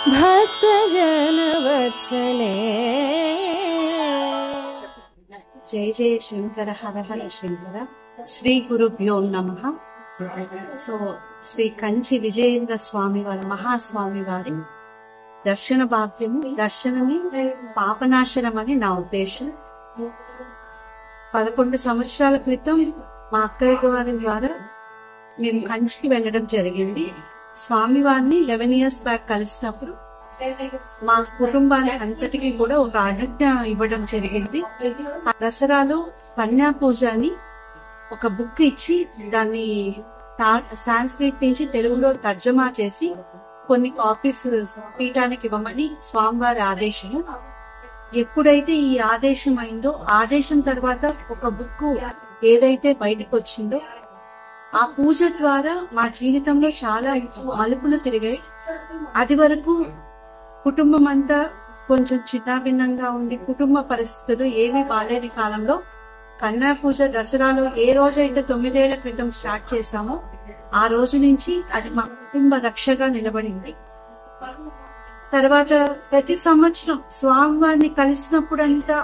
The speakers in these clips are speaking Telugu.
भक्तजनवत्सले जय जय शंकर हर हर शंकर श्री गुरुभ्यो नमः। సో శ్రీ కంచి విజయేంద్ర స్వామి వారి మహాస్వామి వారి దర్శన భాగ్యము, దర్శనమే పాపనాశనం అని నా ఉద్దేశం. 11 సంవత్సరాల క్రితం మా అక్కయ్య గారి ద్వారా మేము కంచికి వెళ్ళడం జరిగింది. స్వామి వారిని 11 years బ్యాక్ కలిసినప్పుడు మా కుటుంబానికి అంతటికి కూడా ఒక ఆజ్ఞ ఇవ్వడం జరిగింది. దసరాలో కన్యా పూజ అని ఒక బుక్ ఇచ్చి దాన్ని సాంస్క్రిట్ నుంచి తెలుగులో తర్జమా చేసి కొన్ని కాపీస్ పీఠానికి ఇవ్వమని స్వామివారి ఆదేశము. ఎప్పుడైతే ఈ ఆదేశం అయిందో, ఆదేశం తర్వాత ఒక బుక్ ఏదైతే బయటకు వచ్చిందో ఆ పూజ ద్వారా మా జీవితంలో చాలా మలుపులు తిరిగాయి. అది వరకు కుటుంబం అంతా కొంచెం చిన్నాభిన్నంగా ఉండి కుటుంబ పరిస్థితులు ఏమీ బాలేని కాలంలో కన్యా పూజ దసరాలో ఏ రోజైతే 9 ఏళ్ల క్రితం స్టార్ట్ చేశామో ఆ రోజు నుంచి అది మా కుటుంబ రక్షగా నిలబడింది. తర్వాత ప్రతి సంవత్సరం స్వామివారిని కలిసినప్పుడంతా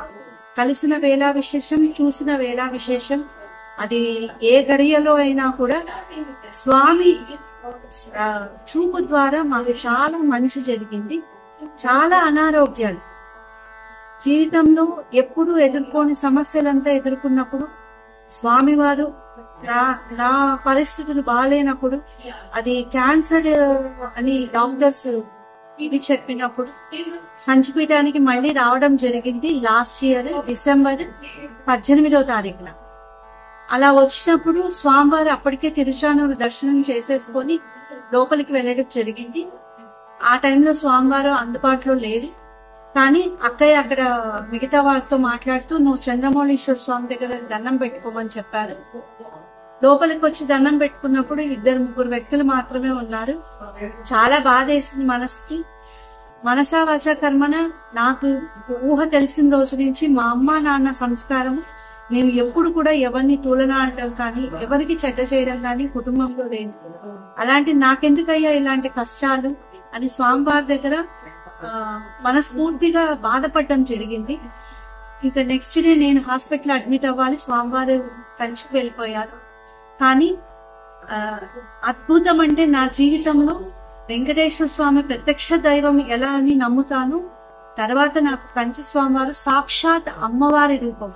కలిసిన వేళ విశేషం, చూసిన వేళ విశేషం. అది ఏ గడియలో అయినా కూడా స్వామి చూపు ద్వారా మాకు చాలా మంచి జరిగింది. చాలా అనారోగ్యాలు జీవితంలో ఎప్పుడు ఎదుర్కొని సమస్యలంతా ఎదుర్కొన్నప్పుడు స్వామివారు నా పరిస్థితులు బాగాలేనప్పుడు, అది క్యాన్సర్ అని డాక్టర్స్ ఇది చెప్పినప్పుడు కంచిపీఠానికి మళ్ళీ రావడం జరిగింది. లాస్ట్ ఇయర్ డిసెంబర్ 18వ తారీఖున అలా వచ్చినప్పుడు స్వామివారు అప్పటికే తిరుచానూరు దర్శనం చేసేసుకొని లోపలికి వెళ్ళడం జరిగింది. ఆ టైంలో స్వామివారు అందుబాటులో లేదు. కానీ అక్కయ్య అక్కడ మిగతా వారితో మాట్లాడుతూ నువ్వు చంద్రమౌళీశ్వర స్వామి దగ్గర దండం పెట్టుకోమని చెప్పారు. లోపలికి వచ్చి దండం పెట్టుకున్నప్పుడు 2-3 వ్యక్తులు మాత్రమే ఉన్నారు. చాలా బాధేసింది మనసుకి. మనసా వాచా కర్మన నాకు ఊహ తెలిసిన రోజు నుంచి మా అమ్మ నాన్న సంస్కారం మేము ఎప్పుడు కూడా ఎవరిని తూలనాడటం కానీ ఎవరికి చెడ్డ చేయడం కానీ కుటుంబంలో లేదు. అలాంటి నాకెందుకయ్యా ఇలాంటి కష్టాలు అని స్వామివారి దగ్గర మనస్ఫూర్తిగా బాధపడటం జరిగింది. ఇంకా నెక్స్ట్ డే నేను హాస్పిటల్ అడ్మిట్ అవ్వాలి. స్వామివారు కంచికి వెళ్ళిపోయారు. కానీ అద్భుతం అంటే నా జీవితంలో వెంకటేశ్వర స్వామి ప్రత్యక్ష దైవం ఎలా అని నమ్ముతాను. తర్వాత నాకు కంచి స్వామివారు సాక్షాత్ అమ్మవారి రూపం.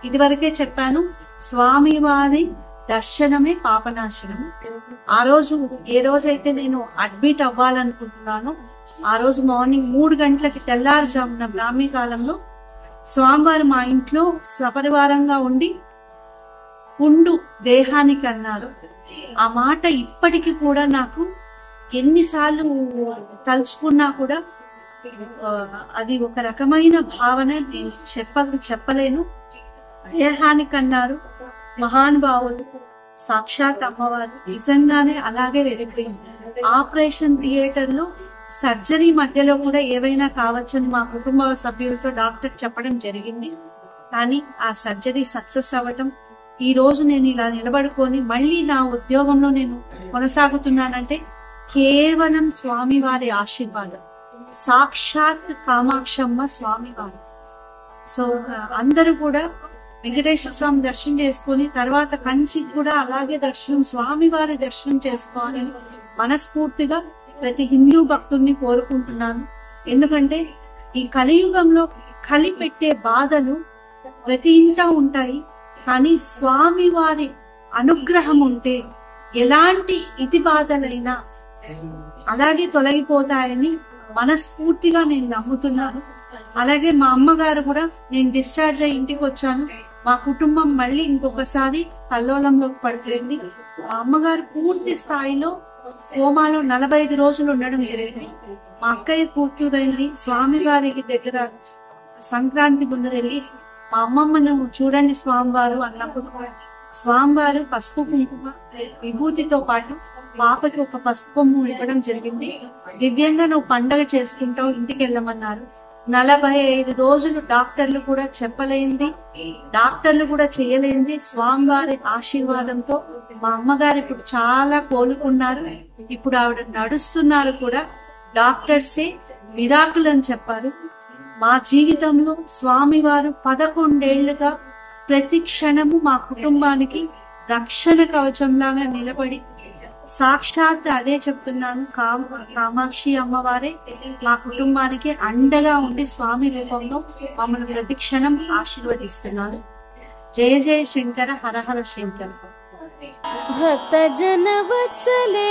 ఇదివరకే చెప్పాను, స్వామివారి దర్శనమే పాపనాశనం. ఆ రోజు ఏ రోజైతే నేను అడ్మిట్ అవ్వాలనుకుంటున్నానో ఆ రోజు మార్నింగ్ 3 గంటలకి తెల్లారుజామున బ్రాహ్మీ కాలంలో స్వామివారు మా ఇంట్లో సపరివారంగా ఉండి ఉండు దేహానికి అన్నారు. ఆ మాట ఇప్పటికి కూడా నాకు ఎన్నిసార్లు తలుచుకున్నా కూడా అది ఒక రకమైన భావన. నేను చెప్పలేను. దేహానికి అన్నారు మహానుభావులు, సాక్షాత్ అమ్మవారు నిజంగానే అలాగే వెళ్ళిపోయింది. ఆపరేషన్ థియేటర్ లో సర్జరీ మధ్యలో కూడా ఏవైనా కావచ్చని మా కుటుంబ సభ్యులతో డాక్టర్ చెప్పడం జరిగింది. కానీ ఆ సర్జరీ సక్సెస్ అవ్వటం, ఈ రోజు నేను ఇలా నిలబడుకొని మళ్ళీ నా ఉద్యోగంలో నేను కొనసాగుతున్నానంటే కేవలం స్వామివారి ఆశీర్వాదం. సాక్షాత్ కామాక్షమ్మ స్వామివారు. సో అందరూ కూడా వెంకటేశ్వర స్వామి దర్శనం చేసుకుని తర్వాత కంచి కూడా అలాగే స్వామివారి దర్శనం చేసుకోవాలని మనస్ఫూర్తిగా ప్రతి హిందూ భక్తుడిని కోరుకుంటున్నాను. ఎందుకంటే ఈ కలియుగంలో కలి పెట్టే బాధలు ప్రతి ఇంట్లో ఉంటాయి. కానీ స్వామివారి అనుగ్రహం ఉంటే ఎలాంటి ఇతి బాధలైనా అలాగే తొలగిపోతాయని మనస్ఫూర్తిగా నేను నమ్ముతున్నాను. అలాగే మా అమ్మగారు కూడా, నేను డిశ్చార్జ్ అయ్యి ఇంటికి వచ్చాను, మా కుటుంబం మళ్ళీ ఇంకొకసారి కల్లోలంలోకి పడిపోయింది. మా అమ్మగారు పూర్తి స్థాయిలో కోమాలో 45 రోజులు ఉండడం జరిగింది. మా అక్కయ్య కూర్చుంది స్వామివారికి దగ్గర సంక్రాంతి ముందు వెళ్ళి మా అమ్మమ్మను చూడండి స్వామివారు అన్నప్పుడు స్వామివారు పసుపు కుంకుమ విభూతితో పాటు పాపకి ఒక పసుపు కొమ్ము ఇవ్వడం జరిగింది. దివ్యంగా నువ్వు పండగ చేసుకుంటావు, ఇంటికి వెళ్ళమన్నారు. 45 రోజులు డాక్టర్లు కూడా చెప్పలేంది, డాక్టర్లు కూడా చేయలేంది స్వామివారి ఆశీర్వాదంతో మా అమ్మగారు ఇప్పుడు చాలా కోలుకున్నారు. ఇప్పుడు ఆవిడ నడుస్తున్నారు కూడా. డాక్టర్సే మిరాకుల్ అని చెప్పారు. మా జీవితంలో స్వామివారు 11 ఏళ్లుగా ప్రతి క్షణము మా కుటుంబానికి రక్షణ కవచంలాగా నిలబడి, సాక్షాత్ అదే చెప్తున్నాను, కామాక్షి అమ్మవారే మా కుటుంబానికి అండగా ఉండి స్వామి రూపంలో మమ్మల్ని ప్రతి క్షణం ఆశీర్వదిస్తున్నారు. జయ జయ శంకర, హర హర శంకర. భక్త జన వత్సలే